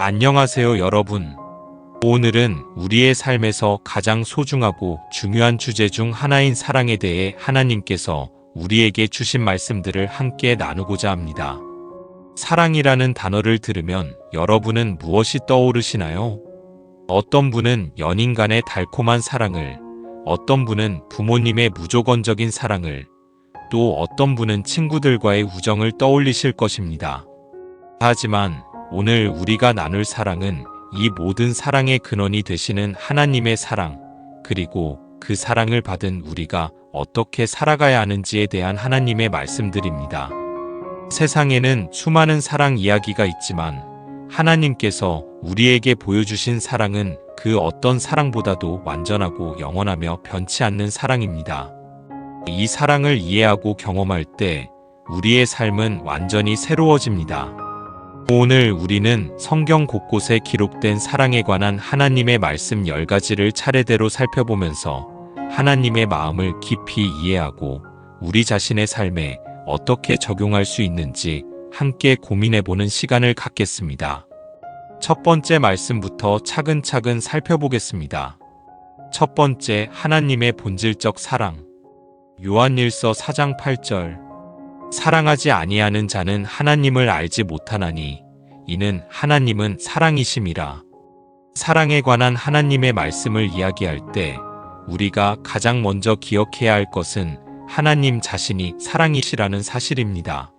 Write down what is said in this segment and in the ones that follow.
안녕하세요, 여러분. 오늘은 우리의 삶에서 가장 소중하고 중요한 주제 중 하나인 사랑에 대해 하나님께서 우리에게 주신 말씀들을 함께 나누고자 합니다. 사랑이라는 단어를 들으면 여러분은 무엇이 떠오르시나요? 어떤 분은 연인 간의 달콤한 사랑을, 어떤 분은 부모님의 무조건적인 사랑을, 또 어떤 분은 친구들과의 우정을 떠올리실 것입니다. 하지만 오늘 우리가 나눌 사랑은 이 모든 사랑의 근원이 되시는 하나님의 사랑, 그리고 그 사랑을 받은 우리가 어떻게 살아가야 하는지에 대한 하나님의 말씀들입니다. 세상에는 수많은 사랑 이야기가 있지만 하나님께서 우리에게 보여주신 사랑은 그 어떤 사랑보다도 완전하고 영원하며 변치 않는 사랑입니다. 이 사랑을 이해하고 경험할 때 우리의 삶은 완전히 새로워집니다. 오늘 우리는 성경 곳곳에 기록된 사랑에 관한 하나님의 말씀 10가지를 차례대로 살펴보면서 하나님의 마음을 깊이 이해하고 우리 자신의 삶에 어떻게 적용할 수 있는지 함께 고민해보는 시간을 갖겠습니다. 첫 번째 말씀부터 차근차근 살펴보겠습니다. 첫 번째, 하나님의 본질적 사랑. 요한일서 4장 8절. 사랑하지 아니하는 자는 하나님을 알지 못하나니 이는 하나님은 사랑이심이라. 사랑에 관한 하나님의 말씀을 이야기할 때 우리가 가장 먼저 기억해야 할 것은 하나님 자신이 사랑이시라는 사실입니다.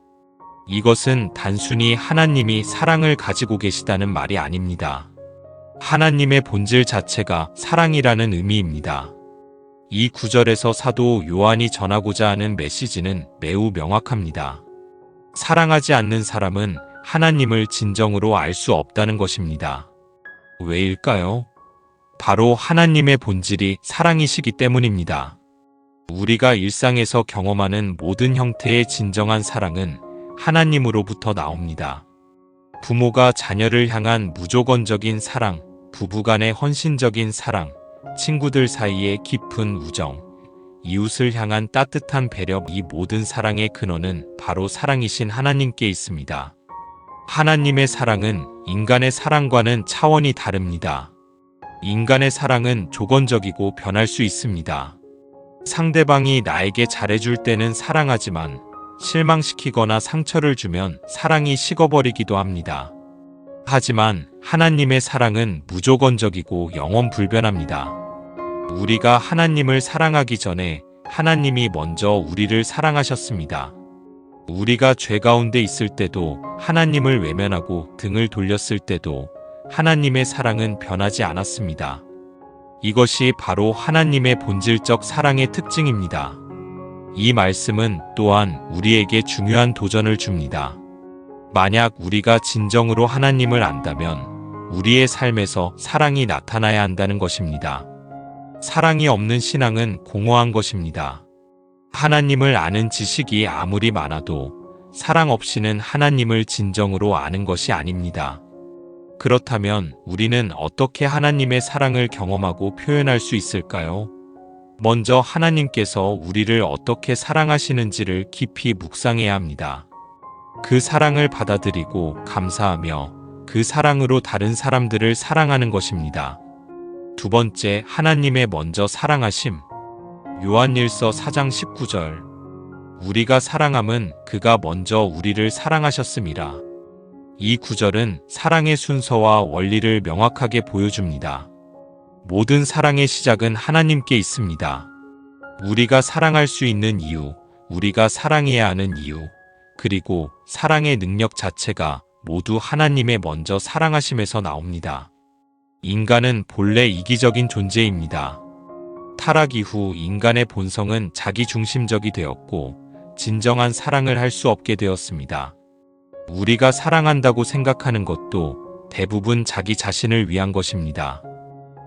이것은 단순히 하나님이 사랑을 가지고 계시다는 말이 아닙니다. 하나님의 본질 자체가 사랑이라는 의미입니다. 이 구절에서 사도 요한이 전하고자 하는 메시지는 매우 명확합니다. 사랑하지 않는 사람은 하나님을 진정으로 알 수 없다는 것입니다. 왜일까요? 바로 하나님의 본질이 사랑이시기 때문입니다. 우리가 일상에서 경험하는 모든 형태의 진정한 사랑은 하나님으로부터 나옵니다. 부모가 자녀를 향한 무조건적인 사랑, 부부간의 헌신적인 사랑, 친구들 사이의 깊은 우정, 이웃을 향한 따뜻한 배려, 이 모든 사랑의 근원은 바로 사랑이신 하나님께 있습니다. 하나님의 사랑은 인간의 사랑과는 차원이 다릅니다. 인간의 사랑은 조건적이고 변할 수 있습니다. 상대방이 나에게 잘해줄 때는 사랑하지만 실망시키거나 상처를 주면 사랑이 식어버리기도 합니다. 하지만 하나님의 사랑은 무조건적이고 영원불변합니다. 우리가 하나님을 사랑하기 전에 하나님이 먼저 우리를 사랑하셨습니다. 우리가 죄 가운데 있을 때도, 하나님을 외면하고 등을 돌렸을 때도 하나님의 사랑은 변하지 않았습니다. 이것이 바로 하나님의 본질적 사랑의 특징입니다. 이 말씀은 또한 우리에게 중요한 도전을 줍니다. 만약 우리가 진정으로 하나님을 안다면 우리의 삶에서 사랑이 나타나야 한다는 것입니다. 사랑이 없는 신앙은 공허한 것입니다. 하나님을 아는 지식이 아무리 많아도 사랑 없이는 하나님을 진정으로 아는 것이 아닙니다. 그렇다면 우리는 어떻게 하나님의 사랑을 경험하고 표현할 수 있을까요? 먼저 하나님께서 우리를 어떻게 사랑하시는지를 깊이 묵상해야 합니다. 그 사랑을 받아들이고 감사하며 그 사랑으로 다른 사람들을 사랑하는 것입니다. 두 번째, 하나님의 먼저 사랑하심. 요한일서 4장 19절. 우리가 사랑함은 그가 먼저 우리를 사랑하셨음이라. 이 구절은 사랑의 순서와 원리를 명확하게 보여줍니다. 모든 사랑의 시작은 하나님께 있습니다. 우리가 사랑할 수 있는 이유, 우리가 사랑해야 하는 이유, 그리고 사랑의 능력 자체가 모두 하나님의 먼저 사랑하심에서 나옵니다. 인간은 본래 이기적인 존재입니다. 타락 이후 인간의 본성은 자기중심적이 되었고 진정한 사랑을 할 수 없게 되었습니다. 우리가 사랑한다고 생각하는 것도 대부분 자기 자신을 위한 것입니다.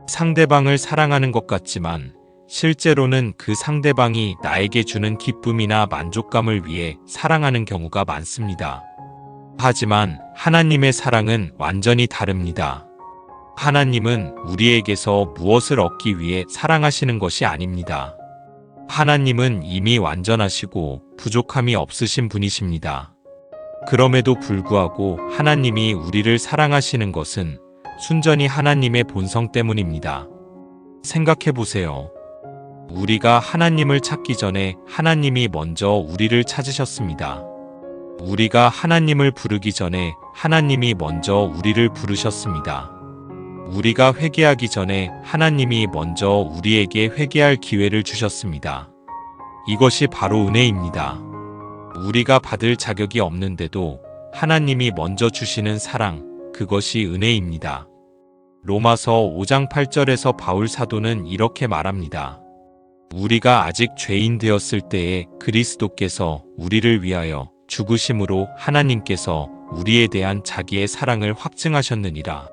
상대방을 사랑하는 것 같지만 실제로는 그 상대방이 나에게 주는 기쁨이나 만족감을 위해 사랑하는 경우가 많습니다. 하지만 하나님의 사랑은 완전히 다릅니다. 하나님은 우리에게서 무엇을 얻기 위해 사랑하시는 것이 아닙니다. 하나님은 이미 완전하시고 부족함이 없으신 분이십니다. 그럼에도 불구하고 하나님이 우리를 사랑하시는 것은 순전히 하나님의 본성 때문입니다. 생각해 보세요. 우리가 하나님을 찾기 전에 하나님이 먼저 우리를 찾으셨습니다. 우리가 하나님을 부르기 전에 하나님이 먼저 우리를 부르셨습니다. 우리가 회개하기 전에 하나님이 먼저 우리에게 회개할 기회를 주셨습니다. 이것이 바로 은혜입니다. 우리가 받을 자격이 없는데도 하나님이 먼저 주시는 사랑, 그것이 은혜입니다. 로마서 5장 8절에서 바울 사도는 이렇게 말합니다. 우리가 아직 죄인 되었을 때에 그리스도께서 우리를 위하여 죽으심으로 하나님께서 우리에 대한 자기의 사랑을 확증하셨느니라.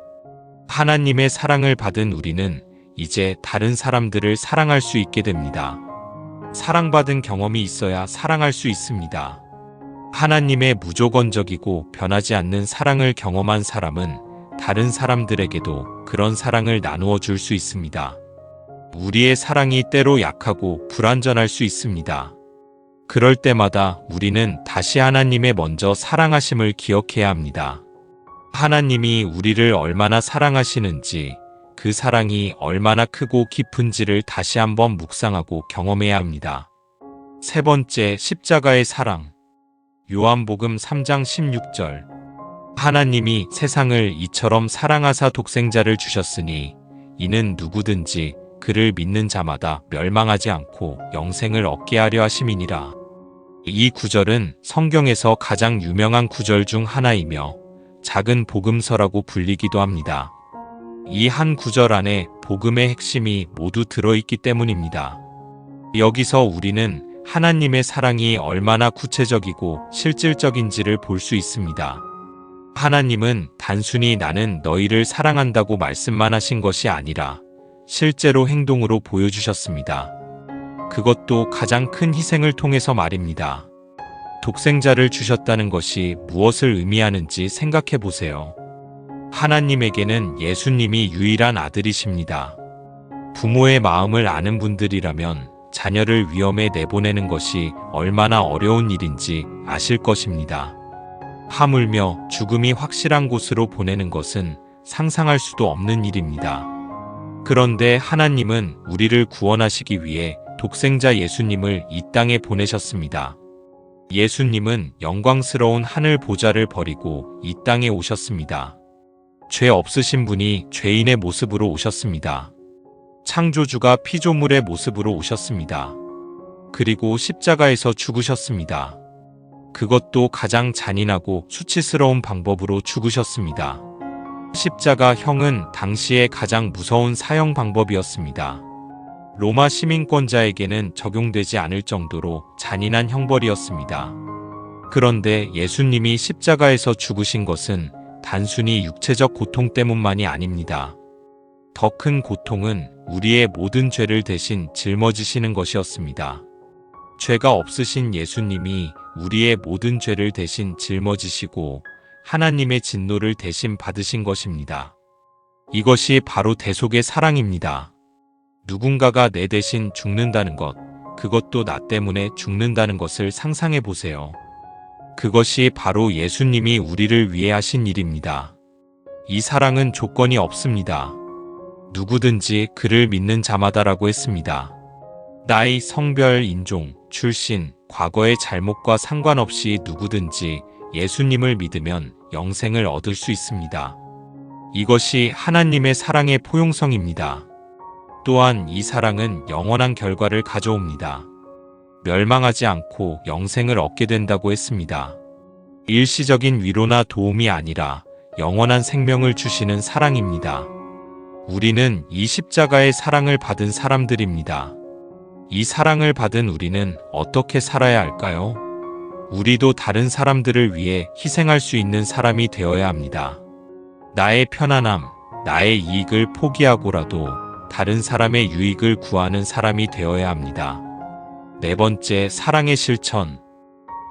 하나님의 사랑을 받은 우리는 이제 다른 사람들을 사랑할 수 있게 됩니다. 사랑받은 경험이 있어야 사랑할 수 있습니다. 하나님의 무조건적이고 변하지 않는 사랑을 경험한 사람은 다른 사람들에게도 그런 사랑을 나누어 줄 수 있습니다. 우리의 사랑이 때로 약하고 불완전할 수 있습니다. 그럴 때마다 우리는 다시 하나님의 먼저 사랑하심을 기억해야 합니다. 하나님이 우리를 얼마나 사랑하시는지, 그 사랑이 얼마나 크고 깊은지를 다시 한번 묵상하고 경험해야 합니다. 세 번째, 십자가의 사랑. 요한복음 3장 16절. 하나님이 세상을 이처럼 사랑하사 독생자를 주셨으니 이는 누구든지 그를 믿는 자마다 멸망하지 않고 영생을 얻게 하려 하심이니라. 이 구절은 성경에서 가장 유명한 구절 중 하나이며 작은 복음서라고 불리기도 합니다. 이 한 구절 안에 복음의 핵심이 모두 들어있기 때문입니다. 여기서 우리는 하나님의 사랑이 얼마나 구체적이고 실질적인지를 볼 수 있습니다. 하나님은 단순히 나는 너희를 사랑한다고 말씀만 하신 것이 아니라 실제로 행동으로 보여주셨습니다. 그것도 가장 큰 희생을 통해서 말입니다. 독생자를 주셨다는 것이 무엇을 의미하는지 생각해 보세요. 하나님에게는 예수님이 유일한 아들이십니다. 부모의 마음을 아는 분들이라면 자녀를 위험에 내보내는 것이 얼마나 어려운 일인지 아실 것입니다. 하물며 죽음이 확실한 곳으로 보내는 것은 상상할 수도 없는 일입니다. 그런데 하나님은 우리를 구원하시기 위해 독생자 예수님을 이 땅에 보내셨습니다. 예수님은 영광스러운 하늘 보좌를 버리고 이 땅에 오셨습니다. 죄 없으신 분이 죄인의 모습으로 오셨습니다. 창조주가 피조물의 모습으로 오셨습니다. 그리고 십자가에서 죽으셨습니다. 그것도 가장 잔인하고 수치스러운 방법으로 죽으셨습니다. 십자가형은 당시에 가장 무서운 사형 방법이었습니다. 로마 시민권자에게는 적용되지 않을 정도로 잔인한 형벌이었습니다. 그런데 예수님이 십자가에서 죽으신 것은 단순히 육체적 고통 때문만이 아닙니다. 더 큰 고통은 우리의 모든 죄를 대신 짊어지시는 것이었습니다. 죄가 없으신 예수님이 우리의 모든 죄를 대신 짊어지시고 하나님의 진노를 대신 받으신 것입니다. 이것이 바로 대속의 사랑입니다. 누군가가 내 대신 죽는다는 것, 그것도 나 때문에 죽는다는 것을 상상해 보세요. 그것이 바로 예수님이 우리를 위해 하신 일입니다. 이 사랑은 조건이 없습니다. 누구든지 그를 믿는 자마다라고 했습니다. 나이, 성별, 인종, 출신, 과거의 잘못과 상관없이 누구든지 예수님을 믿으면 영생을 얻을 수 있습니다. 이것이 하나님의 사랑의 포용성입니다. 또한 이 사랑은 영원한 결과를 가져옵니다. 멸망하지 않고 영생을 얻게 된다고 했습니다. 일시적인 위로나 도움이 아니라 영원한 생명을 주시는 사랑입니다. 우리는 이 십자가의 사랑을 받은 사람들입니다. 이 사랑을 받은 우리는 어떻게 살아야 할까요? 우리도 다른 사람들을 위해 희생할 수 있는 사람이 되어야 합니다. 나의 편안함, 나의 이익을 포기하고라도 다른 사람의 유익을 구하는 사람이 되어야 합니다. 네 번째, 사랑의 실천.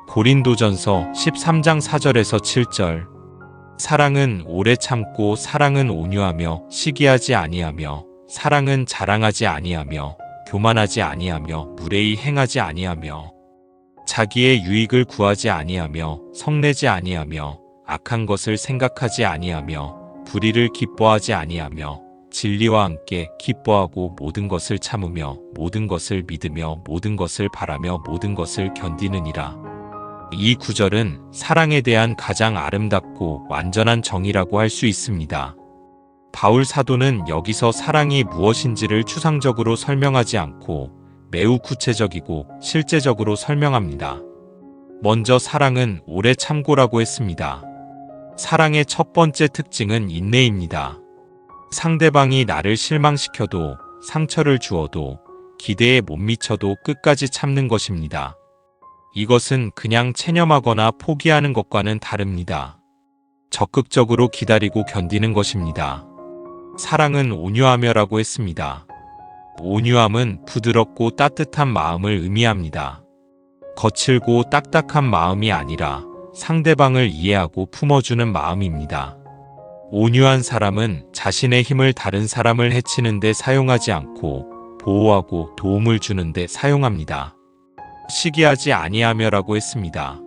고린도전서 13장 4절에서 7절. 사랑은 오래 참고 사랑은 온유하며 시기하지 아니하며 사랑은 자랑하지 아니하며 교만하지 아니하며 무례히 행하지 아니하며 자기의 유익을 구하지 아니하며 성내지 아니하며 악한 것을 생각하지 아니하며 불의를 기뻐하지 아니하며 진리와 함께 기뻐하고 모든 것을 참으며 모든 것을 믿으며 모든 것을 바라며 모든 것을 견디느니라. 이 구절은 사랑에 대한 가장 아름답고 완전한 정의라고 할 수 있습니다. 바울 사도는 여기서 사랑이 무엇인지를 추상적으로 설명하지 않고 매우 구체적이고 실제적으로 설명합니다. 먼저 사랑은 오래 참고라고 했습니다. 사랑의 첫 번째 특징은 인내입니다. 상대방이 나를 실망시켜도 상처를 주어도 기대에 못 미쳐도 끝까지 참는 것입니다. 이것은 그냥 체념하거나 포기하는 것과는 다릅니다. 적극적으로 기다리고 견디는 것입니다. 사랑은 온유하며라고 했습니다. 온유함은 부드럽고 따뜻한 마음을 의미합니다. 거칠고 딱딱한 마음이 아니라 상대방을 이해하고 품어주는 마음입니다. 온유한 사람은 자신의 힘을 다른 사람을 해치는 데 사용하지 않고 보호하고 도움을 주는 데 사용합니다. 시기하지 아니하며라고 했습니다.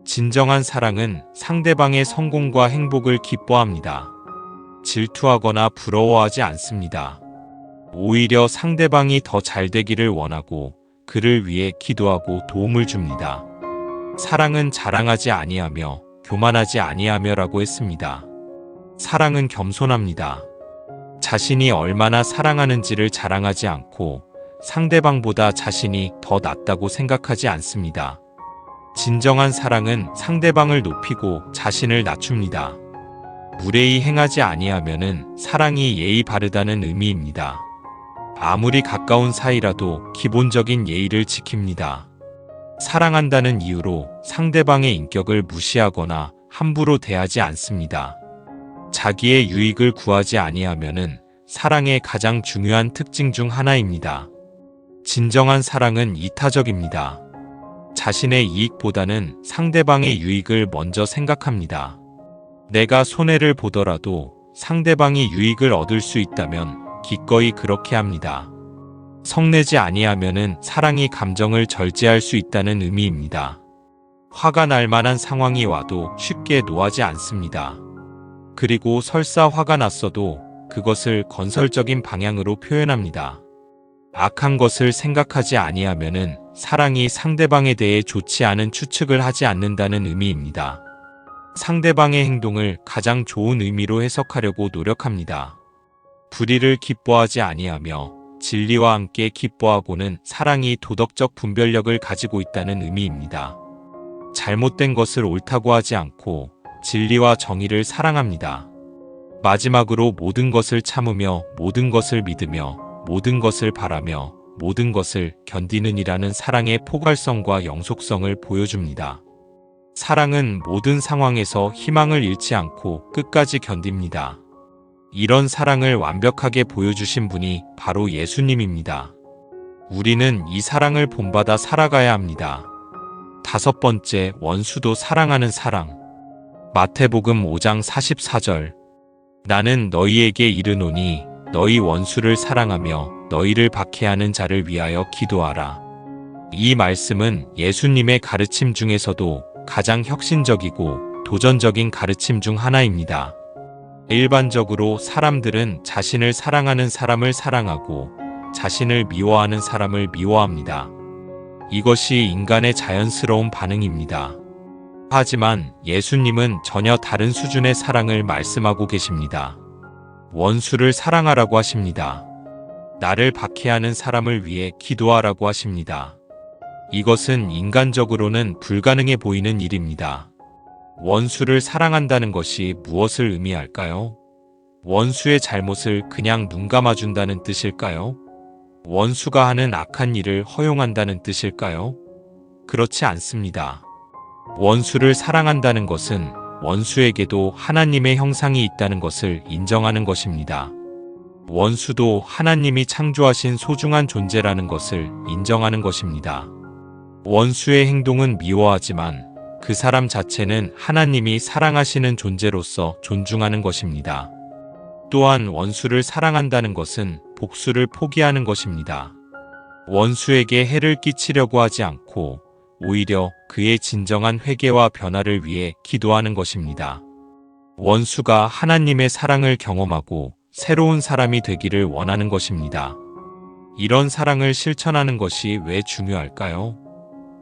진정한 사랑은 상대방의 성공과 행복을 기뻐합니다. 질투하거나 부러워하지 않습니다. 오히려 상대방이 더 잘 되기를 원하고 그를 위해 기도하고 도움을 줍니다. 사랑은 자랑하지 아니하며 교만하지 아니하며라고 했습니다. 사랑은 겸손합니다. 자신이 얼마나 사랑하는지를 자랑하지 않고 상대방보다 자신이 더 낫다고 생각하지 않습니다. 진정한 사랑은 상대방을 높이고 자신을 낮춥니다. 무례히 행하지 아니하면은 사랑이 예의 바르다는 의미입니다. 아무리 가까운 사이라도 기본적인 예의를 지킵니다. 사랑한다는 이유로 상대방의 인격을 무시하거나 함부로 대하지 않습니다. 자기의 유익을 구하지 아니하면은 사랑의 가장 중요한 특징 중 하나입니다. 진정한 사랑은 이타적입니다. 자신의 이익보다는 상대방의 유익을 먼저 생각합니다. 내가 손해를 보더라도 상대방이 유익을 얻을 수 있다면 기꺼이 그렇게 합니다. 성내지 아니하면은 사랑이 감정을 절제할 수 있다는 의미입니다. 화가 날 만한 상황이 와도 쉽게 노하지 않습니다. 그리고 설사 화가 났어도 그것을 건설적인 방향으로 표현합니다. 악한 것을 생각하지 아니하면은 사랑이 상대방에 대해 좋지 않은 추측을 하지 않는다는 의미입니다. 상대방의 행동을 가장 좋은 의미로 해석하려고 노력합니다. 불의를 기뻐하지 아니하며 진리와 함께 기뻐하고는 사랑이 도덕적 분별력을 가지고 있다는 의미입니다. 잘못된 것을 옳다고 하지 않고 진리와 정의를 사랑합니다. 마지막으로 모든 것을 참으며 모든 것을 믿으며 모든 것을 바라며 모든 것을 견디는이라는 사랑의 포괄성과 영속성을 보여줍니다. 사랑은 모든 상황에서 희망을 잃지 않고 끝까지 견딥니다. 이런 사랑을 완벽하게 보여주신 분이 바로 예수님입니다. 우리는 이 사랑을 본받아 살아가야 합니다. 다섯 번째, 원수도 사랑하는 사랑. 마태복음 5장 44절. 나는 너희에게 이르노니 너희 원수를 사랑하며 너희를 박해하는 자를 위하여 기도하라. 이 말씀은 예수님의 가르침 중에서도 가장 혁신적이고 도전적인 가르침 중 하나입니다. 일반적으로 사람들은 자신을 사랑하는 사람을 사랑하고 자신을 미워하는 사람을 미워합니다. 이것이 인간의 자연스러운 반응입니다. 하지만 예수님은 전혀 다른 수준의 사랑을 말씀하고 계십니다. 원수를 사랑하라고 하십니다. 나를 박해하는 사람을 위해 기도하라고 하십니다. 이것은 인간적으로는 불가능해 보이는 일입니다. 원수를 사랑한다는 것이 무엇을 의미할까요? 원수의 잘못을 그냥 눈 감아준다는 뜻일까요? 원수가 하는 악한 일을 허용한다는 뜻일까요? 그렇지 않습니다. 원수를 사랑한다는 것은 원수에게도 하나님의 형상이 있다는 것을 인정하는 것입니다. 원수도 하나님이 창조하신 소중한 존재라는 것을 인정하는 것입니다. 원수의 행동은 미워하지만 그 사람 자체는 하나님이 사랑하시는 존재로서 존중하는 것입니다. 또한 원수를 사랑한다는 것은 복수를 포기하는 것입니다. 원수에게 해를 끼치려고 하지 않고 오히려 그의 진정한 회개와 변화를 위해 기도하는 것입니다. 원수가 하나님의 사랑을 경험하고 새로운 사람이 되기를 원하는 것입니다. 이런 사랑을 실천하는 것이 왜 중요할까요?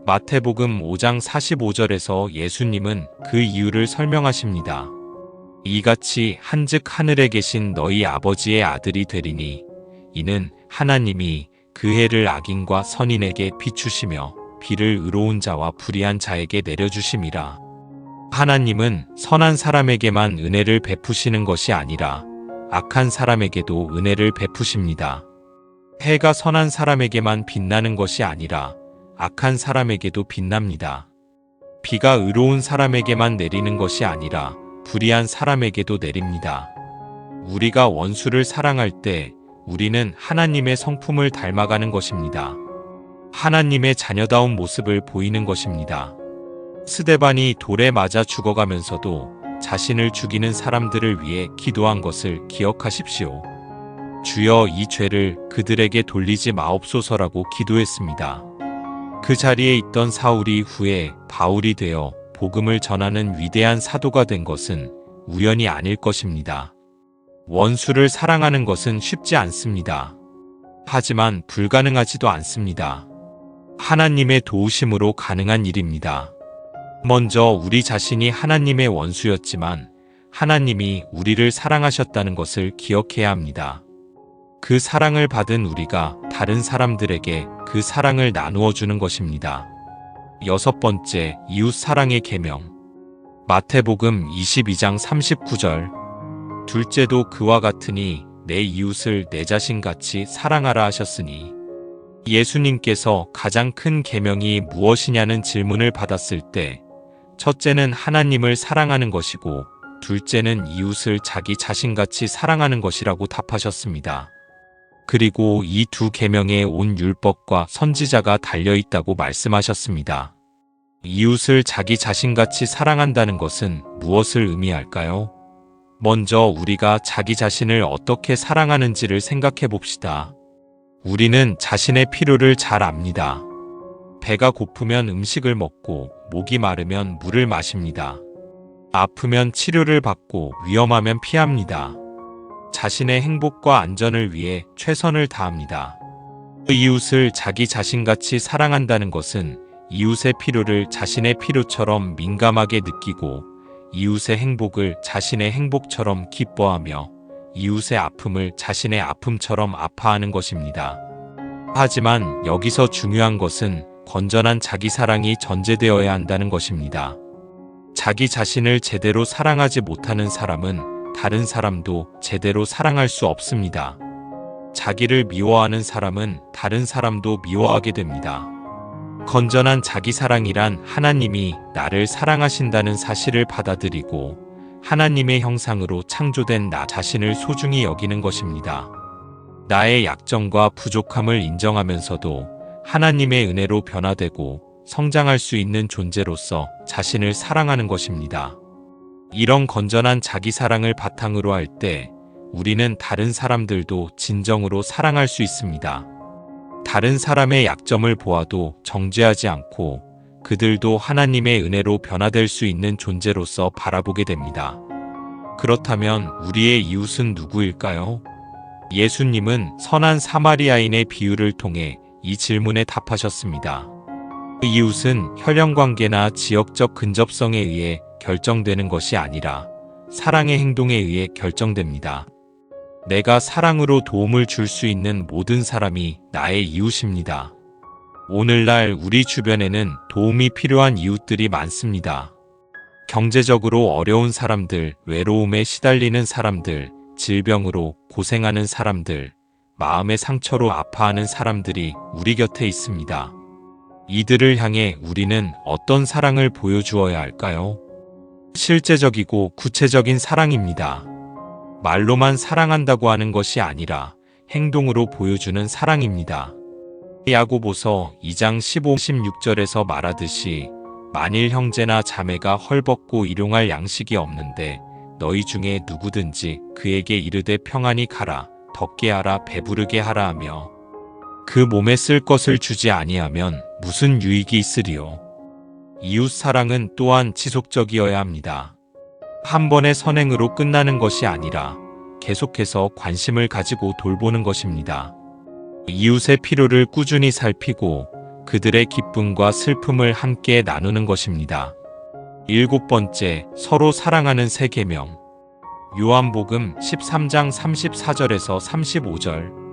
마태복음 5장 45절에서 예수님은 그 이유를 설명하십니다. 이같이 한즉 하늘에 계신 너희 아버지의 아들이 되리니 이는 하나님이 그 해를 악인과 선인에게 비추시며 비를 의로운 자와 불의한 자에게 내려주심이라. 하나님은 선한 사람에게만 은혜를 베푸시는 것이 아니라 악한 사람에게도 은혜를 베푸십니다. 해가 선한 사람에게만 빛나는 것이 아니라 악한 사람에게도 빛납니다. 비가 의로운 사람에게만 내리는 것이 아니라 불의한 사람에게도 내립니다. 우리가 원수를 사랑할 때 우리는 하나님의 성품을 닮아가는 것입니다. 하나님의 자녀다운 모습을 보이는 것입니다. 스데반이 돌에 맞아 죽어가면서도 자신을 죽이는 사람들을 위해 기도한 것을 기억하십시오. 주여 이 죄를 그들에게 돌리지 마옵소서라고 기도했습니다. 그 자리에 있던 사울이 후에 바울이 되어 복음을 전하는 위대한 사도가 된 것은 우연이 아닐 것입니다. 원수를 사랑하는 것은 쉽지 않습니다. 하지만 불가능하지도 않습니다. 하나님의 도우심으로 가능한 일입니다. 먼저 우리 자신이 하나님의 원수였지만 하나님이 우리를 사랑하셨다는 것을 기억해야 합니다. 그 사랑을 받은 우리가 다른 사람들에게 그 사랑을 나누어 주는 것입니다. 여섯 번째, 이웃 사랑의 계명. 마태복음 22장 39절. 둘째도 그와 같으니 내 이웃을 내 자신같이 사랑하라 하셨으니. 예수님께서 가장 큰 계명이 무엇이냐는 질문을 받았을 때 첫째는 하나님을 사랑하는 것이고 둘째는 이웃을 자기 자신같이 사랑하는 것이라고 답하셨습니다. 그리고 이 두 계명에 온 율법과 선지자가 달려있다고 말씀하셨습니다. 이웃을 자기 자신같이 사랑한다는 것은 무엇을 의미할까요? 먼저 우리가 자기 자신을 어떻게 사랑하는지를 생각해 봅시다. 우리는 자신의 필요를 잘 압니다. 배가 고프면 음식을 먹고 목이 마르면 물을 마십니다. 아프면 치료를 받고 위험하면 피합니다. 자신의 행복과 안전을 위해 최선을 다합니다. 이웃을 자기 자신같이 사랑한다는 것은 이웃의 필요를 자신의 필요처럼 민감하게 느끼고 이웃의 행복을 자신의 행복처럼 기뻐하며 이웃의 아픔을 자신의 아픔처럼 아파하는 것입니다. 하지만 여기서 중요한 것은 건전한 자기 사랑이 전제되어야 한다는 것입니다. 자기 자신을 제대로 사랑하지 못하는 사람은 다른 사람도 제대로 사랑할 수 없습니다. 자기를 미워하는 사람은 다른 사람도 미워하게 됩니다. 건전한 자기 사랑이란 하나님이 나를 사랑하신다는 사실을 받아들이고 하나님의 형상으로 창조된 나 자신을 소중히 여기는 것입니다. 나의 약점과 부족함을 인정하면서도 하나님의 은혜로 변화되고 성장할 수 있는 존재로서 자신을 사랑하는 것입니다. 이런 건전한 자기 사랑을 바탕으로 할 때 우리는 다른 사람들도 진정으로 사랑할 수 있습니다. 다른 사람의 약점을 보아도 정죄하지 않고 그들도 하나님의 은혜로 변화될 수 있는 존재로서 바라보게 됩니다. 그렇다면 우리의 이웃은 누구일까요? 예수님은 선한 사마리아인의 비유를 통해 이 질문에 답하셨습니다. 이웃은 혈연관계나 지역적 근접성에 의해 결정되는 것이 아니라 사랑의 행동에 의해 결정됩니다. 내가 사랑으로 도움을 줄 수 있는 모든 사람이 나의 이웃입니다. 오늘날 우리 주변에는 도움이 필요한 이웃들이 많습니다. 경제적으로 어려운 사람들, 외로움에 시달리는 사람들, 질병으로 고생하는 사람들, 마음의 상처로 아파하는 사람들이 우리 곁에 있습니다. 이들을 향해 우리는 어떤 사랑을 보여주어야 할까요? 실제적이고 구체적인 사랑입니다. 말로만 사랑한다고 하는 것이 아니라 행동으로 보여주는 사랑입니다. 야고보서 2장 15, 16절에서 말하듯이 만일 형제나 자매가 헐벗고 일용할 양식이 없는데 너희 중에 누구든지 그에게 이르되 평안히 가라, 덥게 하라, 배부르게 하라 하며 그 몸에 쓸 것을 주지 아니하면 무슨 유익이 있으리요. 이웃 사랑은 또한 지속적이어야 합니다. 한 번의 선행으로 끝나는 것이 아니라 계속해서 관심을 가지고 돌보는 것입니다. 이웃의 필요를 꾸준히 살피고 그들의 기쁨과 슬픔을 함께 나누는 것입니다. 7번째, 서로 사랑하는 세 계명. 요한복음 13장 34절에서 35절.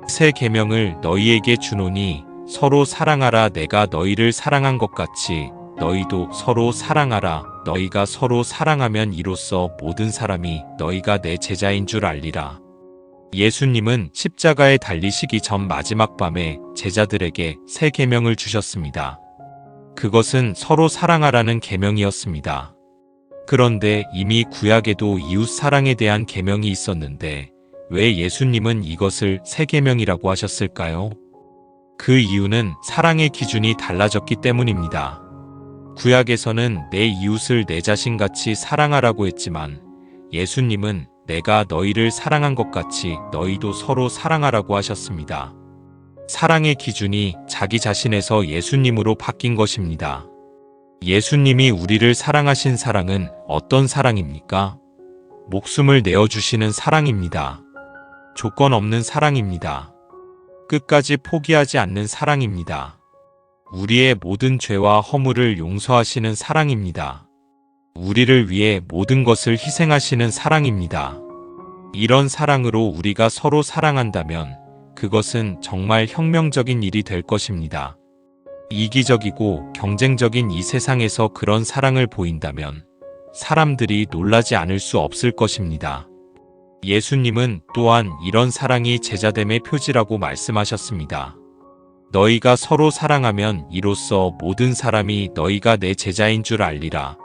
새 계명을 너희에게 주노니 서로 사랑하라. 내가 너희를 사랑한 것 같이 너희도 서로 사랑하라. 너희가 서로 사랑하면 이로써 모든 사람이 너희가 내 제자인 줄 알리라. 예수님은 십자가에 달리시기 전 마지막 밤에 제자들에게 새 계명을 주셨습니다. 그것은 서로 사랑하라는 계명이었습니다. 그런데 이미 구약에도 이웃 사랑에 대한 계명이 있었는데 왜 예수님은 이것을 새 계명이라고 하셨을까요? 그 이유는 사랑의 기준이 달라졌기 때문입니다. 구약에서는 내 이웃을 내 자신같이 사랑하라고 했지만 예수님은 내가 너희를 사랑한 것 같이 너희도 서로 사랑하라고 하셨습니다. 사랑의 기준이 자기 자신에서 예수님으로 바뀐 것입니다. 예수님이 우리를 사랑하신 사랑은 어떤 사랑입니까? 목숨을 내어주시는 사랑입니다. 조건 없는 사랑입니다. 끝까지 포기하지 않는 사랑입니다. 우리의 모든 죄와 허물을 용서하시는 사랑입니다. 우리를 위해 모든 것을 희생하시는 사랑입니다. 이런 사랑으로 우리가 서로 사랑한다면 그것은 정말 혁명적인 일이 될 것입니다. 이기적이고 경쟁적인 이 세상에서 그런 사랑을 보인다면 사람들이 놀라지 않을 수 없을 것입니다. 예수님은 또한 이런 사랑이 제자됨의 표지라고 말씀하셨습니다. 너희가 서로 사랑하면 이로써 모든 사람이 너희가 내 제자인 줄 알리라.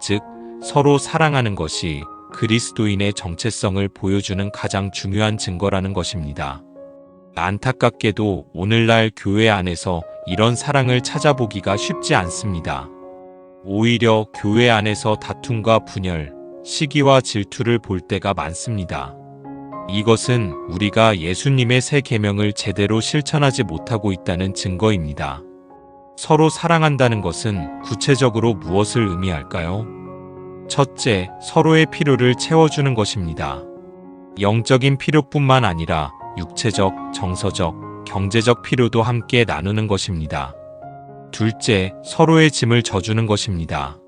즉, 서로 사랑하는 것이 그리스도인의 정체성을 보여주는 가장 중요한 증거라는 것입니다. 안타깝게도 오늘날 교회 안에서 이런 사랑을 찾아보기가 쉽지 않습니다. 오히려 교회 안에서 다툼과 분열, 시기와 질투를 볼 때가 많습니다. 이것은 우리가 예수님의 새 계명을 제대로 실천하지 못하고 있다는 증거입니다. 서로 사랑한다는 것은 구체적으로 무엇을 의미할까요? 첫째, 서로의 필요를 채워주는 것입니다. 영적인 필요뿐만 아니라 육체적, 정서적, 경제적 필요도 함께 나누는 것입니다. 둘째, 서로의 짐을 져주는 것입니다.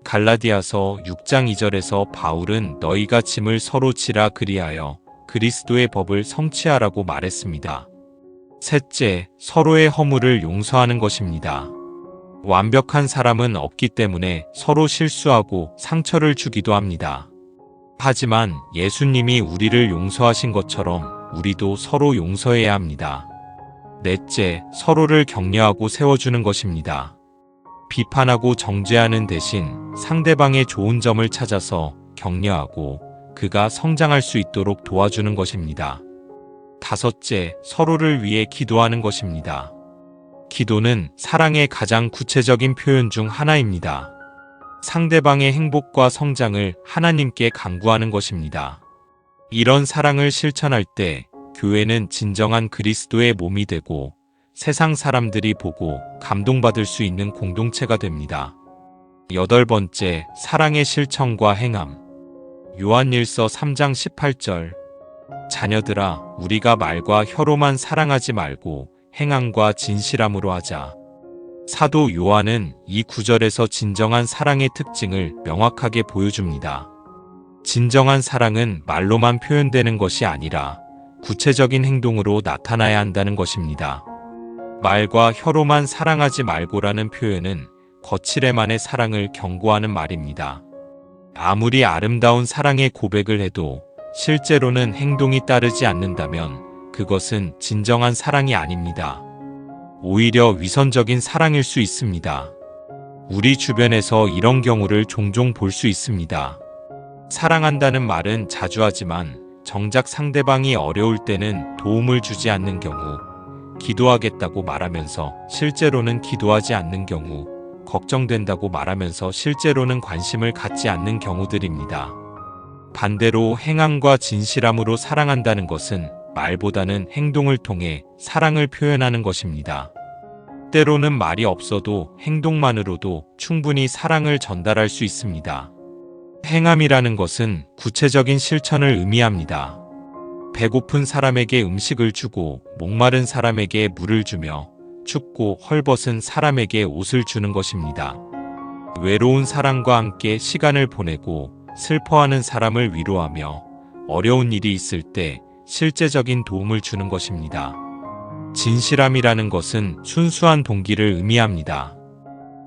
갈라디아서 6장 2절에서 바울은 너희가 짐을 서로 지라 그리하여 그리스도의 법을 성취하라고 말했습니다. 셋째, 서로의 허물을 용서하는 것입니다. 완벽한 사람은 없기 때문에 서로 실수하고 상처를 주기도 합니다. 하지만 예수님이 우리를 용서하신 것처럼 우리도 서로 용서해야 합니다. 넷째, 서로를 격려하고 세워주는 것입니다. 비판하고 정죄하는 대신 상대방의 좋은 점을 찾아서 격려하고 그가 성장할 수 있도록 도와주는 것입니다. 다섯째, 서로를 위해 기도하는 것입니다. 기도는 사랑의 가장 구체적인 표현 중 하나입니다. 상대방의 행복과 성장을 하나님께 간구하는 것입니다. 이런 사랑을 실천할 때 교회는 진정한 그리스도의 몸이 되고 세상 사람들이 보고 감동받을 수 있는 공동체가 됩니다. 8번째, 사랑의 실천과 행함. 요한일서 3장 18절. 자녀들아, 우리가 말과 혀로만 사랑하지 말고 행함과 진실함으로 하자. 사도 요한은 이 구절에서 진정한 사랑의 특징을 명확하게 보여줍니다. 진정한 사랑은 말로만 표현되는 것이 아니라 구체적인 행동으로 나타나야 한다는 것입니다. 말과 혀로만 사랑하지 말고라는 표현은 거칠에만의 사랑을 경고하는 말입니다. 아무리 아름다운 사랑의 고백을 해도 실제로는 행동이 따르지 않는다면 그것은 진정한 사랑이 아닙니다. 오히려 위선적인 사랑일 수 있습니다. 우리 주변에서 이런 경우를 종종 볼 수 있습니다. 사랑한다는 말은 자주 하지만 정작 상대방이 어려울 때는 도움을 주지 않는 경우, 기도하겠다고 말하면서 실제로는 기도하지 않는 경우, 걱정된다고 말하면서 실제로는 관심을 갖지 않는 경우들입니다. 반대로 행함과 진실함으로 사랑한다는 것은 말보다는 행동을 통해 사랑을 표현하는 것입니다. 때로는 말이 없어도 행동만으로도 충분히 사랑을 전달할 수 있습니다. 행함이라는 것은 구체적인 실천을 의미합니다. 배고픈 사람에게 음식을 주고 목마른 사람에게 물을 주며 춥고 헐벗은 사람에게 옷을 주는 것입니다. 외로운 사람과 함께 시간을 보내고 슬퍼하는 사람을 위로하며 어려운 일이 있을 때 실제적인 도움을 주는 것입니다. 진실함이라는 것은 순수한 동기를 의미합니다.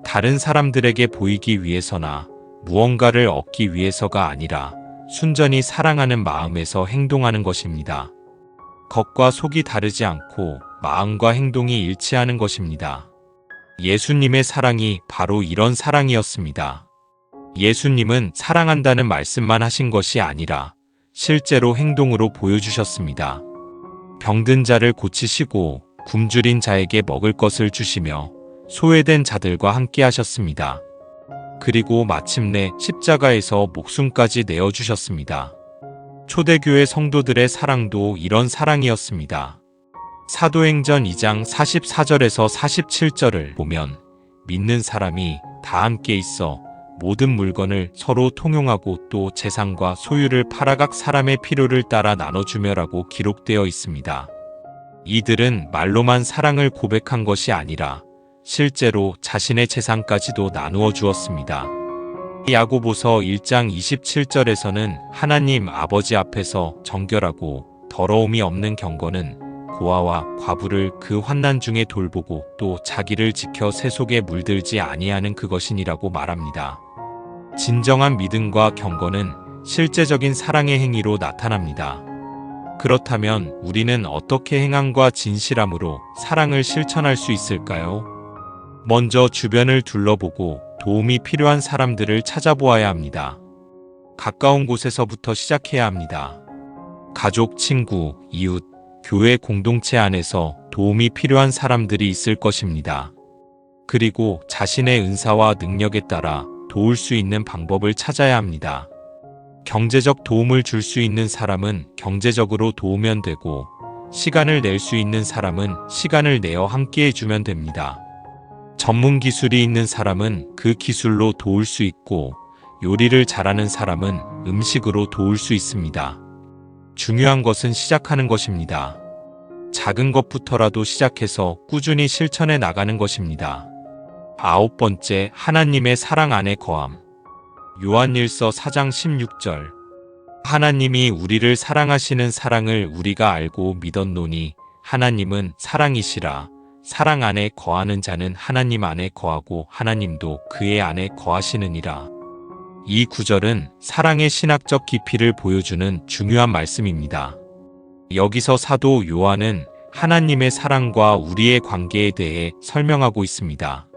다른 사람들에게 보이기 위해서나 무언가를 얻기 위해서가 아니라 순전히 사랑하는 마음에서 행동하는 것입니다. 겉과 속이 다르지 않고 마음과 행동이 일치하는 것입니다. 예수님의 사랑이 바로 이런 사랑이었습니다. 예수님은 사랑한다는 말씀만 하신 것이 아니라 실제로 행동으로 보여주셨습니다. 병든 자를 고치시고 굶주린 자에게 먹을 것을 주시며 소외된 자들과 함께 하셨습니다. 그리고 마침내 십자가에서 목숨까지 내어주셨습니다. 초대교회 성도들의 사랑도 이런 사랑이었습니다. 사도행전 2장 44절에서 47절을 보면 믿는 사람이 다 함께 있어 모든 물건을 서로 통용하고 또 재산과 소유를 팔아 각 사람의 필요를 따라 나눠주며라고 기록되어 있습니다. 이들은 말로만 사랑을 고백한 것이 아니라 실제로 자신의 재산까지도 나누어 주었습니다. 야고보서 1장 27절에서는 하나님 아버지 앞에서 정결하고 더러움이 없는 경건은 고아와 과부를 그 환난 중에 돌보고 또 자기를 지켜 세속에 물들지 아니하는 그것이니라고 말합니다. 진정한 믿음과 경건은 실제적인 사랑의 행위로 나타납니다. 그렇다면 우리는 어떻게 행함과 진실함으로 사랑을 실천할 수 있을까요? 먼저 주변을 둘러보고 도움이 필요한 사람들을 찾아보아야 합니다. 가까운 곳에서부터 시작해야 합니다. 가족, 친구, 이웃, 교회 공동체 안에서 도움이 필요한 사람들이 있을 것입니다. 그리고 자신의 은사와 능력에 따라 도울 수 있는 방법을 찾아야 합니다. 경제적 도움을 줄 수 있는 사람은 경제적으로 도우면 되고, 시간을 낼 수 있는 사람은 시간을 내어 함께 해주면 됩니다. 전문 기술이 있는 사람은 그 기술로 도울 수 있고, 요리를 잘하는 사람은 음식으로 도울 수 있습니다. 중요한 것은 시작하는 것입니다. 작은 것부터라도 시작해서 꾸준히 실천해 나가는 것입니다. 9번째, 하나님의 사랑 안에 거함. 요한일서 4장 16절. 하나님이 우리를 사랑하시는 사랑을 우리가 알고 믿었노니 하나님은 사랑이시라. 사랑 안에 거하는 자는 하나님 안에 거하고 하나님도 그의 안에 거하시느니라. 이 구절은 사랑의 신학적 깊이를 보여주는 중요한 말씀입니다. 여기서 사도 요한은 하나님의 사랑과 우리의 관계에 대해 설명하고 있습니다.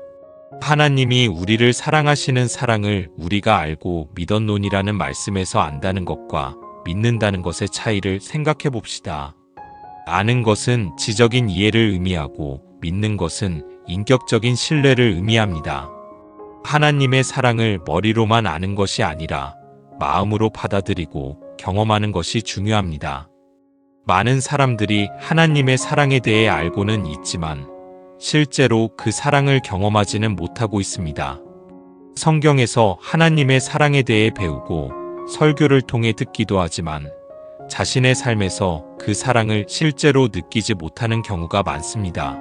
하나님이 우리를 사랑하시는 사랑을 우리가 알고 믿었노니라는 말씀에서 안다는 것과 믿는다는 것의 차이를 생각해 봅시다. 아는 것은 지적인 이해를 의미하고 믿는 것은 인격적인 신뢰를 의미합니다. 하나님의 사랑을 머리로만 아는 것이 아니라 마음으로 받아들이고 경험하는 것이 중요합니다. 많은 사람들이 하나님의 사랑에 대해 알고는 있지만 실제로 그 사랑을 경험하지는 못하고 있습니다. 성경에서 하나님의 사랑에 대해 배우고 설교를 통해 듣기도 하지만 자신의 삶에서 그 사랑을 실제로 느끼지 못하는 경우가 많습니다.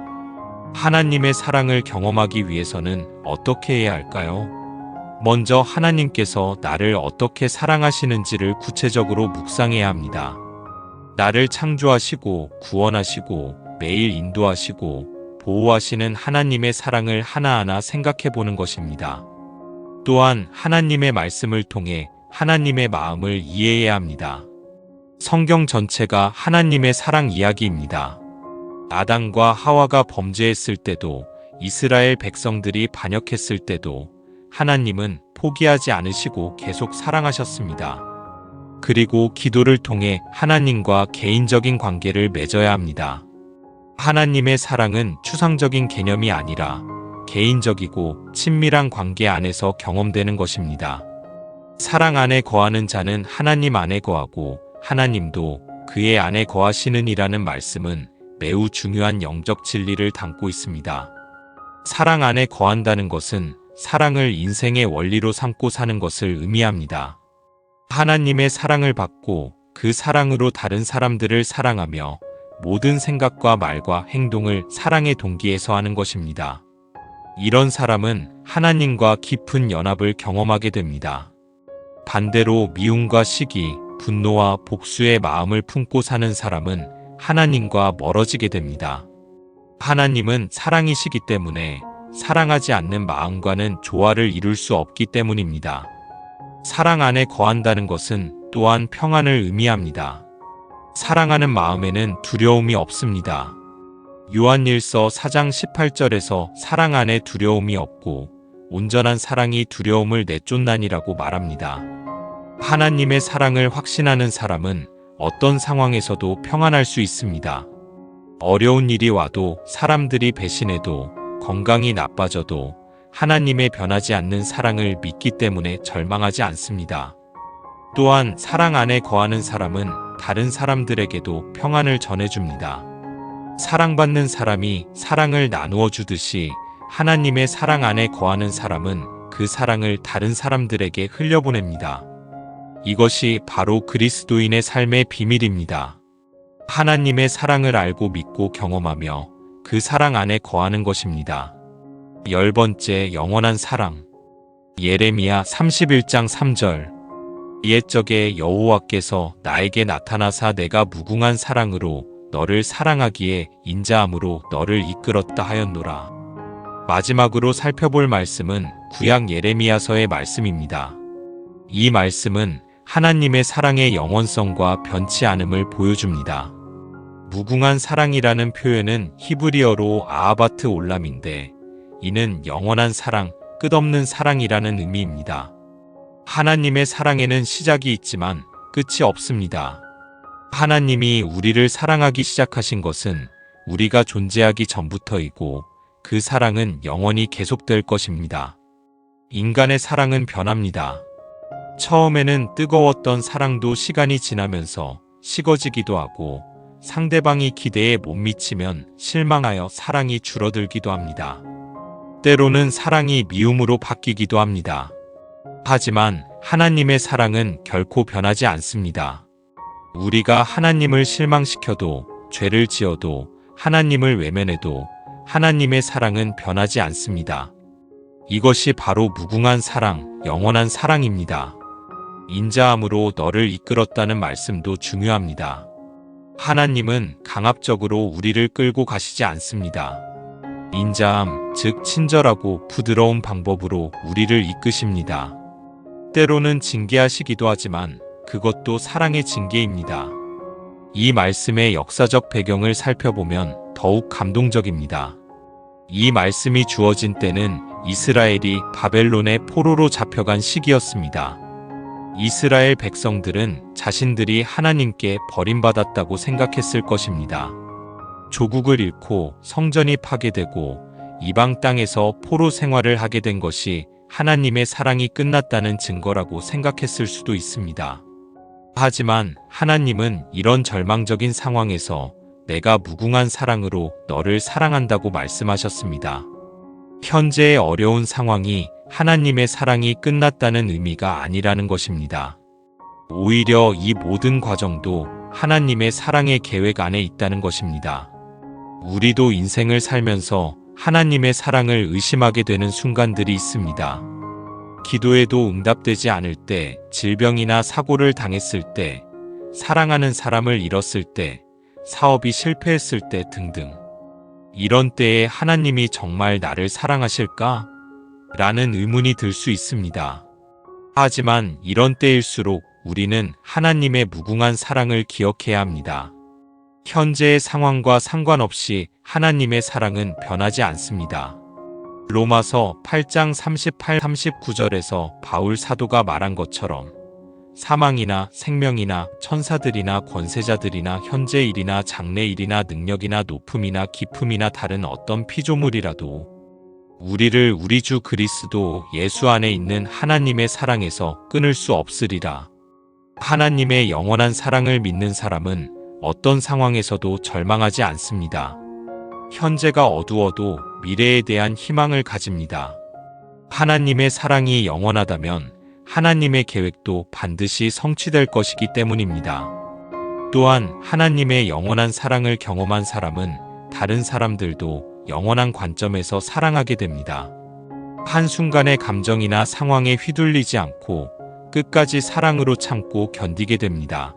하나님의 사랑을 경험하기 위해서는 어떻게 해야 할까요? 먼저 하나님께서 나를 어떻게 사랑하시는지를 구체적으로 묵상해야 합니다. 나를 창조하시고 구원하시고 매일 인도하시고 보호하시는 하나님의 사랑을 하나하나 생각해 보는 것입니다. 또한 하나님의 말씀을 통해 하나님의 마음을 이해해야 합니다. 성경 전체가 하나님의 사랑 이야기입니다. 아담과 하와가 범죄했을 때도, 이스라엘 백성들이 반역했을 때도 하나님은 포기하지 않으시고 계속 사랑하셨습니다. 그리고 기도를 통해 하나님과 개인적인 관계를 맺어야 합니다. 하나님의 사랑은 추상적인 개념이 아니라 개인적이고 친밀한 관계 안에서 경험되는 것입니다. 사랑 안에 거하는 자는 하나님 안에 거하고 하나님도 그의 안에 거하시느니라는 말씀은 매우 중요한 영적 진리를 담고 있습니다. 사랑 안에 거한다는 것은 사랑을 인생의 원리로 삼고 사는 것을 의미합니다. 하나님의 사랑을 받고 그 사랑으로 다른 사람들을 사랑하며 모든 생각과 말과 행동을 사랑의 동기에서 하는 것입니다. 이런 사람은 하나님과 깊은 연합을 경험하게 됩니다. 반대로 미움과 시기, 분노와 복수의 마음을 품고 사는 사람은 하나님과 멀어지게 됩니다. 하나님은 사랑이시기 때문에 사랑하지 않는 마음과는 조화를 이룰 수 없기 때문입니다. 사랑 안에 거한다는 것은 또한 평안을 의미합니다. 사랑하는 마음에는 두려움이 없습니다. 요한일서 4장 18절에서 사랑 안에 두려움이 없고 온전한 사랑이 두려움을 내쫓나니라고 말합니다. 하나님의 사랑을 확신하는 사람은 어떤 상황에서도 평안할 수 있습니다. 어려운 일이 와도 사람들이 배신해도 건강이 나빠져도 하나님의 변하지 않는 사랑을 믿기 때문에 절망하지 않습니다. 또한 사랑 안에 거하는 사람은 다른 사람들에게도 평안을 전해줍니다. 사랑받는 사람이 사랑을 나누어 주듯이 하나님의 사랑 안에 거하는 사람은 그 사랑을 다른 사람들에게 흘려보냅니다. 이것이 바로 그리스도인의 삶의 비밀입니다. 하나님의 사랑을 알고 믿고 경험하며 그 사랑 안에 거하는 것입니다. 10번째, 영원한 사랑. 예레미야 31장 3절. 옛적에 여호와께서 나에게 나타나사 내가 무궁한 사랑으로 너를 사랑하기에 인자함으로 너를 이끌었다 하였노라. 마지막으로 살펴볼 말씀은 구약 예레미야서의 말씀입니다. 이 말씀은 하나님의 사랑의 영원성과 변치 않음을 보여줍니다. 무궁한 사랑이라는 표현은 히브리어로 아하바트 올람인데 이는 영원한 사랑, 끝없는 사랑이라는 의미입니다. 하나님의 사랑에는 시작이 있지만 끝이 없습니다. 하나님이 우리를 사랑하기 시작하신 것은 우리가 존재하기 전부터이고 그 사랑은 영원히 계속될 것입니다. 인간의 사랑은 변합니다. 처음에는 뜨거웠던 사랑도 시간이 지나면서 식어지기도 하고 상대방이 기대에 못 미치면 실망하여 사랑이 줄어들기도 합니다. 때로는 사랑이 미움으로 바뀌기도 합니다. 하지만 하나님의 사랑은 결코 변하지 않습니다. 우리가 하나님을 실망시켜도, 죄를 지어도, 하나님을 외면해도 하나님의 사랑은 변하지 않습니다. 이것이 바로 무궁한 사랑, 영원한 사랑입니다. 인자함으로 너를 이끌었다는 말씀도 중요합니다. 하나님은 강압적으로 우리를 끌고 가시지 않습니다. 인자함, 즉 친절하고 부드러운 방법으로 우리를 이끄십니다. 때로는 징계하시기도 하지만 그것도 사랑의 징계입니다. 이 말씀의 역사적 배경을 살펴보면 더욱 감동적입니다. 이 말씀이 주어진 때는 이스라엘이 바벨론의 포로로 잡혀간 시기였습니다. 이스라엘 백성들은 자신들이 하나님께 버림받았다고 생각했을 것입니다. 조국을 잃고 성전이 파괴되고 이방 땅에서 포로 생활을 하게 된 것이 하나님의 사랑이 끝났다는 증거라고 생각했을 수도 있습니다. 하지만 하나님은 이런 절망적인 상황에서 내가 무궁한 사랑으로 너를 사랑한다고 말씀하셨습니다. 현재의 어려운 상황이 하나님의 사랑이 끝났다는 의미가 아니라는 것입니다. 오히려 이 모든 과정도 하나님의 사랑의 계획 안에 있다는 것입니다. 우리도 인생을 살면서 하나님의 사랑을 의심하게 되는 순간들이 있습니다. 기도에도 응답되지 않을 때, 질병이나 사고를 당했을 때, 사랑하는 사람을 잃었을 때, 사업이 실패했을 때 등등. 이런 때에 하나님이 정말 나를 사랑하실까? 라는 의문이 들 수 있습니다. 하지만 이런 때일수록 우리는 하나님의 무궁한 사랑을 기억해야 합니다. 현재의 상황과 상관없이 하나님의 사랑은 변하지 않습니다. 로마서 8장 38-39절에서 바울 사도가 말한 것처럼 사망이나 생명이나 천사들이나 권세자들이나 현재일이나 장래일이나 능력이나 높음이나 깊음이나 다른 어떤 피조물이라도 우리를 우리 주 그리스도 예수 안에 있는 하나님의 사랑에서 끊을 수 없으리라. 하나님의 영원한 사랑을 믿는 사람은 어떤 상황에서도 절망하지 않습니다. 현재가 어두워도 미래에 대한 희망을 가집니다. 하나님의 사랑이 영원하다면 하나님의 계획도 반드시 성취될 것이기 때문입니다. 또한 하나님의 영원한 사랑을 경험한 사람은 다른 사람들도 영원한 관점에서 사랑하게 됩니다. 한순간의 감정이나 상황에 휘둘리지 않고 끝까지 사랑으로 참고 견디게 됩니다.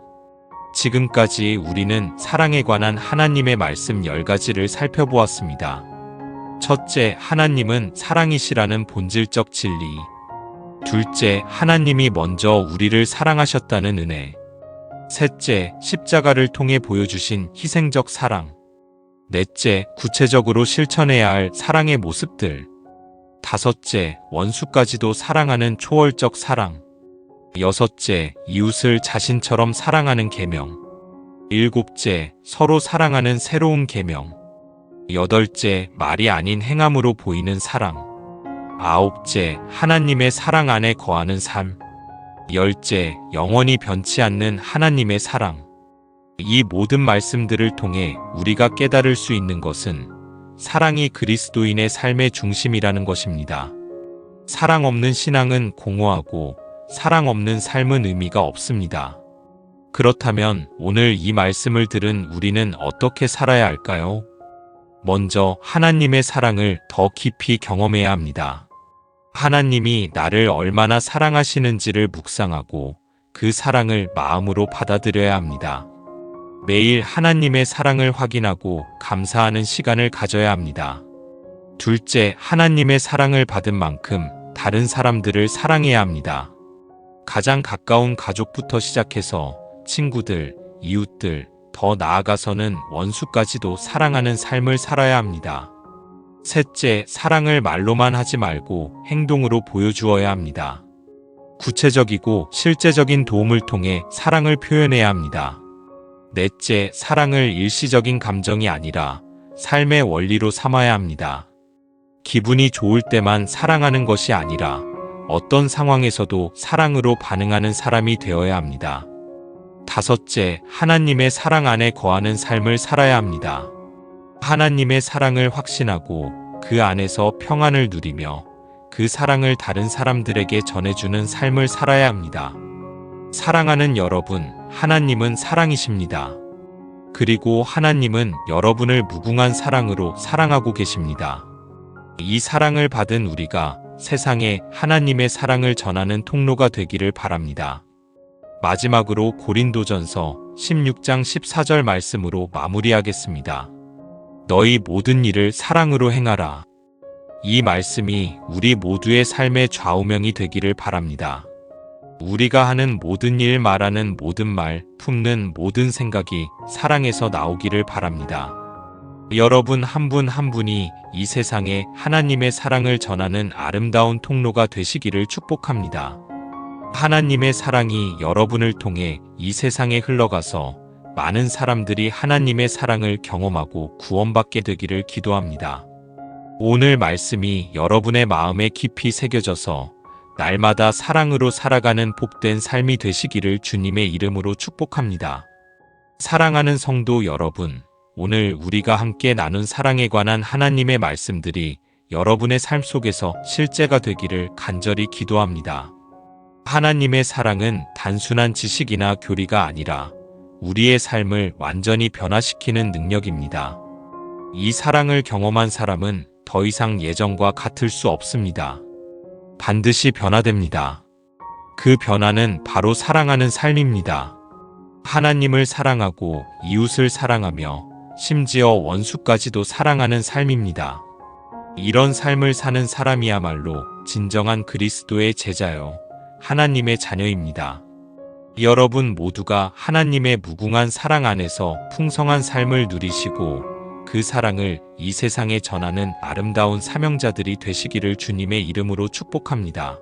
지금까지 우리는 사랑에 관한 하나님의 말씀 10가지를 살펴보았습니다. 첫째, 하나님은 사랑이시라는 본질적 진리. 둘째, 하나님이 먼저 우리를 사랑하셨다는 은혜. 셋째, 십자가를 통해 보여주신 희생적 사랑. 넷째, 구체적으로 실천해야 할 사랑의 모습들. 다섯째, 원수까지도 사랑하는 초월적 사랑. 여섯째, 이웃을 자신처럼 사랑하는 계명. 일곱째, 서로 사랑하는 새로운 계명. 여덟째, 말이 아닌 행함으로 보이는 사랑. 아홉째, 하나님의 사랑 안에 거하는 삶. 열째, 영원히 변치 않는 하나님의 사랑. 이 모든 말씀들을 통해 우리가 깨달을 수 있는 것은 사랑이 그리스도인의 삶의 중심이라는 것입니다. 사랑 없는 신앙은 공허하고 사랑 없는 삶은 의미가 없습니다. 그렇다면 오늘 이 말씀을 들은 우리는 어떻게 살아야 할까요? 먼저 하나님의 사랑을 더 깊이 경험해야 합니다. 하나님이 나를 얼마나 사랑하시는지를 묵상하고 그 사랑을 마음으로 받아들여야 합니다. 매일 하나님의 사랑을 확인하고 감사하는 시간을 가져야 합니다. 둘째, 하나님의 사랑을 받은 만큼 다른 사람들을 사랑해야 합니다. 가장 가까운 가족부터 시작해서 친구들, 이웃들, 더 나아가서는 원수까지도 사랑하는 삶을 살아야 합니다. 셋째, 사랑을 말로만 하지 말고 행동으로 보여주어야 합니다. 구체적이고 실제적인 도움을 통해 사랑을 표현해야 합니다. 넷째, 사랑을 일시적인 감정이 아니라 삶의 원리로 삼아야 합니다. 기분이 좋을 때만 사랑하는 것이 아니라 어떤 상황에서도 사랑으로 반응하는 사람이 되어야 합니다. 다섯째, 하나님의 사랑 안에 거하는 삶을 살아야 합니다. 하나님의 사랑을 확신하고 그 안에서 평안을 누리며 그 사랑을 다른 사람들에게 전해주는 삶을 살아야 합니다. 사랑하는 여러분, 하나님은 사랑이십니다. 그리고 하나님은 여러분을 무궁한 사랑으로 사랑하고 계십니다. 이 사랑을 받은 우리가 세상에 하나님의 사랑을 전하는 통로가 되기를 바랍니다. 마지막으로 고린도전서 16장 14절 말씀으로 마무리하겠습니다. 너희 모든 일을 사랑으로 행하라. 이 말씀이 우리 모두의 삶의 좌우명이 되기를 바랍니다. 우리가 하는 모든 일, 말하는 모든 말, 품는 모든 생각이 사랑에서 나오기를 바랍니다. 여러분 한 분 한 분이 이 세상에 하나님의 사랑을 전하는 아름다운 통로가 되시기를 축복합니다. 하나님의 사랑이 여러분을 통해 이 세상에 흘러가서 많은 사람들이 하나님의 사랑을 경험하고 구원받게 되기를 기도합니다. 오늘 말씀이 여러분의 마음에 깊이 새겨져서 날마다 사랑으로 살아가는 복된 삶이 되시기를 주님의 이름으로 축복합니다. 사랑하는 성도 여러분, 오늘 우리가 함께 나눈 사랑에 관한 하나님의 말씀들이 여러분의 삶 속에서 실제가 되기를 간절히 기도합니다. 하나님의 사랑은 단순한 지식이나 교리가 아니라 우리의 삶을 완전히 변화시키는 능력입니다. 이 사랑을 경험한 사람은 더 이상 예전과 같을 수 없습니다. 반드시 변화됩니다. 그 변화는 바로 사랑하는 삶입니다. 하나님을 사랑하고 이웃을 사랑하며 심지어 원수까지도 사랑하는 삶입니다. 이런 삶을 사는 사람이야말로 진정한 그리스도의 제자요, 하나님의 자녀입니다. 여러분 모두가 하나님의 무궁한 사랑 안에서 풍성한 삶을 누리시고 그 사랑을 이 세상에 전하는 아름다운 사명자들이 되시기를 주님의 이름으로 축복합니다.